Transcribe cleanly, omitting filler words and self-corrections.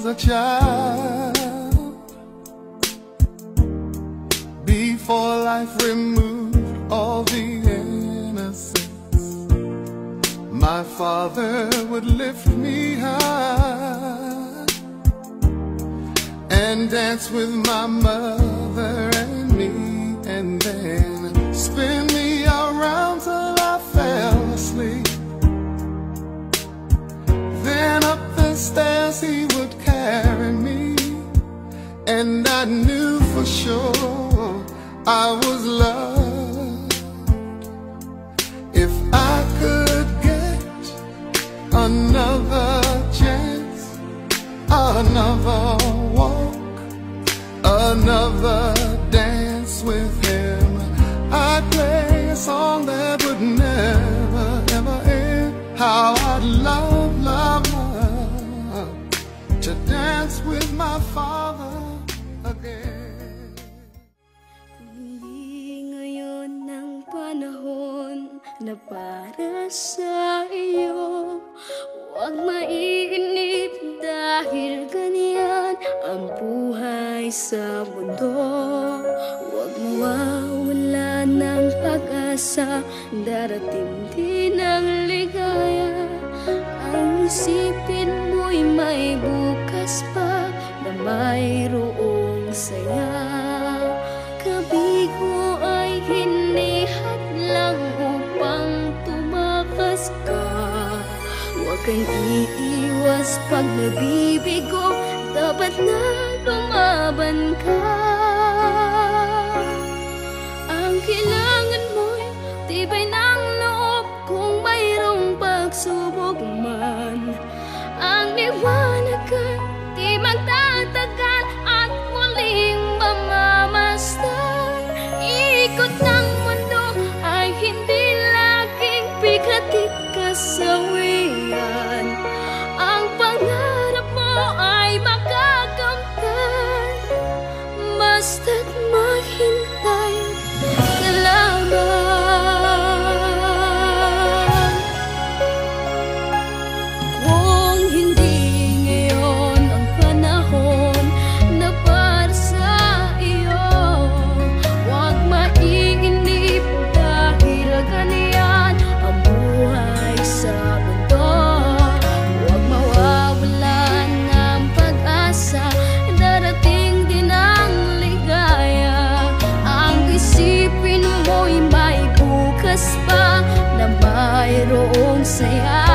a child, before life removed all the innocence, my father would lift me high and dance with my mother and me, and then spin me around till I fell asleep. Then up the stairs he would carry me, and I knew for sure I was loved. If I could get another chance, another walk, another dance with him, I'd play a song that would never, ever end. How I'd love, love, love to dance with my father again. Hindi ngayon ng panahon na para sa iyo, huwag maiinip dahil ganyan ang buhay sa mundo. Huwag mawawala ng pag-asa, darating din ang ligaya. Ang isipin mo'y may bukas pa na mayroong saya. Kabigo ay hindi hadlang upang tumakas ka. Huwag kang iiwas pag nabibigo, dapat na lumaban ka. Ang kailangan mo'y tibay ng loob kung mayroong pagsubok man. Ang liwanag ay di magtatagal at muling mamamasdan. Ikot ng mundo ay hindi laging bigatit kasawian. Ang pangarap mo ay makakamtan, basta't maghintay ka lamang. Kung hindi ngayon ang panahon na para sa iyo, huwag maiinip dahil ganyan ang buhay sa mundo. Huwag mawawalan ng pag-asa, darating din ang ligaya. Ang isipin mo'y may bukas pa na mayroong saya.